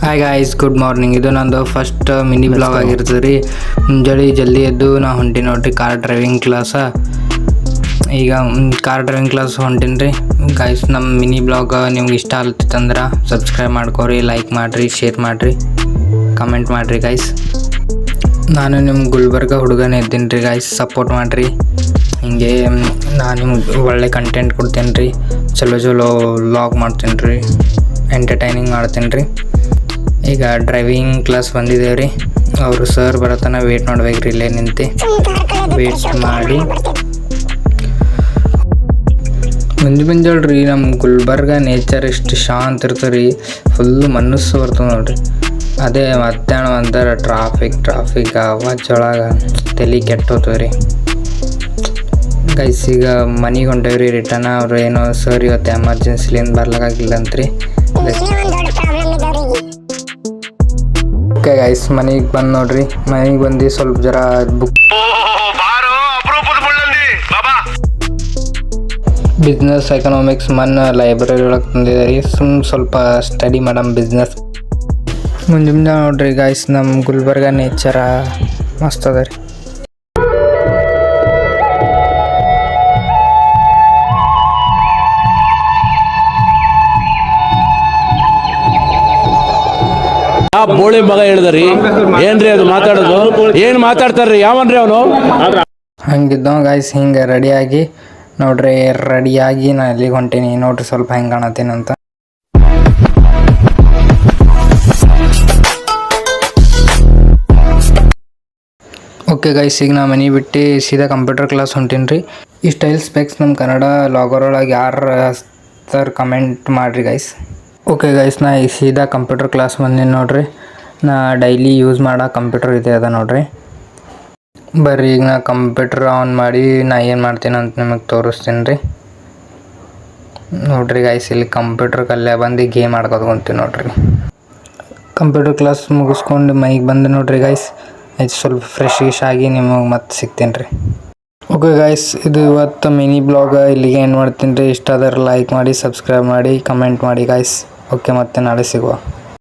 Hi guys, good morning. ಇದು ನಂದು first mini blog ಆಗಿರ್ತದೆ ರೀ. ಮುಂಜಾನೆ ಜಲ್ದಿ ಎದ್ದು ನಾ ಹೊಂಟೀನಿ ನೋಡ್ರಿ ಕಾರ್ ಡ್ರೈವಿಂಗ್ ಕ್ಲಾಸ. ಈಗ ಕಾರ್ ಡ್ರೈವಿಂಗ್ ಕ್ಲಾಸ್ ಹೊಂಟೀನಿ ರೀ ಗಾಯ್ಸ್. ನಮ್ಮ ಮಿನಿ ಬ್ಲಾಗ್ ನಿಮ್ಗೆ ಇಷ್ಟ ಆಗ್ತಿತ್ತಂದ್ರೆ ಸಬ್ಸ್ಕ್ರೈಬ್ ಮಾಡ್ಕೊರಿ, ಲೈಕ್ ಮಾಡಿರಿ, ಶೇರ್ ಮಾಡಿರಿ, ಕಮೆಂಟ್ ಮಾಡಿರಿ ಗಾಯ್ಸ್. ನಾನು ನಿಮ್ಮ ಗುಲ್ಬರ್ಗ ಹುಡುಗನೇ ಇದ್ದೀನಿ ರೀ ಗಾಯ್ಸ್. ಸಪೋರ್ಟ್ ಮಾಡಿರಿ. ಹಿಂಗೆ ನಾನು ನಿಮ್ಗೆ ಒಳ್ಳೆ ಕಂಟೆಂಟ್ ಕೊಡ್ತೇನೆ ರೀ. ಚಲೋ ವ್ಲಾಗ್ ಮಾಡ್ತೀನಿ ರೀ, ಎಂಟರ್ಟೈನಿಂಗ್ ಮಾಡ್ತೀನಿ ರೀ. ಈಗ ಡ್ರೈವಿಂಗ್ ಕ್ಲಾಸ್ ಬಂದಿದ್ದೇವೆ ರೀ. ಅವರು ಸರ್ ಬರತನ ವೇಟ್ ಮಾಡ್ಬೇಕು ರೀ. ಇಲ್ಲೇ ನಿಂತು ವೇಟ್ ಮಾಡಿ ಮುಂಜಾಳ್ರಿ. ನಮ್ಮ ಗುಲ್ಬರ್ಗ ನೇಚರ್ ಎಷ್ಟು ಶಾಂತ ಇರ್ತದೆ ರೀ. ಫುಲ್ಲು ಮನಸ್ಸು ಬರ್ತದೆ ನೋಡ್ರಿ. ಅದೇ ಮಧ್ಯಾಹ್ನ ಒಂಥರ ಟ್ರಾಫಿಕ್ ಅವಾಜೊಳಗೆ ತಲೆ ಕೆಟ್ಟೋಗ್ತದೆ ರೀ ಗೈಸ್. ಈಗ ಮನೆಗೆ ಹೊಂಟೇವ್ರಿ ರಿಟರ್ನ್. ಅವ್ರು ಏನೋ ಸರ್ ಇವತ್ತು ಎಮರ್ಜೆನ್ಸಿಲಿಂದ ಬರ್ಲಿಕ್ಕಾಗಿಲ್ಲ ಅಂತ್ರಿ. ಓಕೆ ಗೈಸ್, ಮನೆಗೆ ಬಂದು ನೋಡ್ರಿ. ಮನೆಗೆ ಬಂದು ಸ್ವಲ್ಪ ಜರ ಬುಕ್ ಬಿಸ್ನೆಸ್ ಎಕನಾಮಿಕ್ಸ್ ಲೈಬ್ರರಿ ಒಳಗೆ ತಂದಿದೆ ರೀ. ಸ್ವಲ್ಪ ಸ್ಟಡಿ ಮಾಡಮ್ ಬಿಸ್ನೆಸ್. ಮುಂಜಾನೆ ನೋಡ್ರಿ ಗಾಯ್ಸ್, ನಮ್ಮ ಗುಲ್ಬರ್ಗ ನೇಚರ ಮಸ್ತ್ ಅದ ರೀ. ಬೋಳಿ ಮಗ ಹೇಳಿದ್ರಿ. ಏನ್ರಿ ಅದು ಮಾತಾಡೋದು? ಏನ್ ಮಾತಾಡ್ತಾರ್ರಿ? ಯಾವನ್ರಿ ಅವನು? ಹಂಗಿದ್ದವ ಗಾಯ್ಸ್. ಹಿಂಗೆ ರೆಡಿಯಾಗಿ ನಾ ಎಲ್ಲಿಗೆ ಹೊಂಟೀನಿ ನೋಡ್ರಿ. ಸ್ವಲ್ಪ ಹೆಂಗೆ ಕಾಣತ್ತೀನಂತ. ಓಕೆ ಗೈಸ್, ಈಗ ನಾ ಮನೆ ಬಿಟ್ಟು ಸೀದಾ ಕಂಪ್ಯೂಟರ್ ಕ್ಲಾಸ್ ಹೊಂಟೀನಿ ರೀ. ಈ ಸ್ಟೈಲ್ ಸ್ಪೆಕ್ಸ್ ನಮ್ಮ ಕನ್ನಡ ಲಾಗರ್ ಒಳಗೆ ಯಾರು ಸರ್ ಕಮೆಂಟ್ ಮಾಡಿರಿ ಗೈಸ್. ಓಕೆ ಗೈಸ್, ನಾ ಈಗ ಸೀದಾ ಕಂಪ್ಯೂಟರ್ ಕ್ಲಾಸ್ ಬಂದೀನಿ ನೋಡ್ರಿ. ನಾ ಡೈಲಿ ಯೂಸ್ ಮಾಡೋ ಕಂಪ್ಯೂಟರ್ ಇದೆ ಅದ ನೋಡ್ರಿ. ಬರ್ರಿ ಈಗ ನಾ ಕಂಪ್ಯೂಟರ್ ಆನ್ ಮಾಡಿ ನಾ ಏನು ಮಾಡ್ತೀನಿ ಅಂತ ನಿಮಗೆ ತೋರಿಸ್ತೀನಿ ರೀ. ನೋಡ್ರಿ ಗೈಸ್, ಇಲ್ಲಿ ಕಂಪ್ಯೂಟರ್ ಕಲ್ಲೇ ಬಂದು ಗೇಮ್ ಆಡ್ಕೊತ್ಕೊಂತೀನಿ ನೋಡ್ರಿ. ಕಂಪ್ಯೂಟರ್ ಕ್ಲಾಸ್ ಮುಗಿಸ್ಕೊಂಡು ಮೈಗೆ ಬಂದು ನೋಡ್ರಿ ಗೈಸ್. ಆಯ್ತು, ಸ್ವಲ್ಪ ಫ್ರೆಶ್ ಆಗಿ ನಿಮಗೆ ಮತ್ತೆ ಸಿಗ್ತೀನಿ ರೀ. ಓಕೆ ಗೈಸ್, ಇದು ಇವತ್ತು ಮಿನಿ ಬ್ಲಾಗ್ ಇಲ್ಲಿಗೆ ಏನು ಮಾಡ್ತೀನಿ ರೀ. ಇಷ್ಟ ಆದರೆ ಲೈಕ್ ಮಾಡಿ, ಸಬ್ಸ್ಕ್ರೈಬ್ ಮಾಡಿ, ಕಮೆಂಟ್ ಮಾಡಿ ಗೈಸ್. ಓಕೆ, ಮತ್ತೆ ನಾಳೆ ಸಿಗುವ.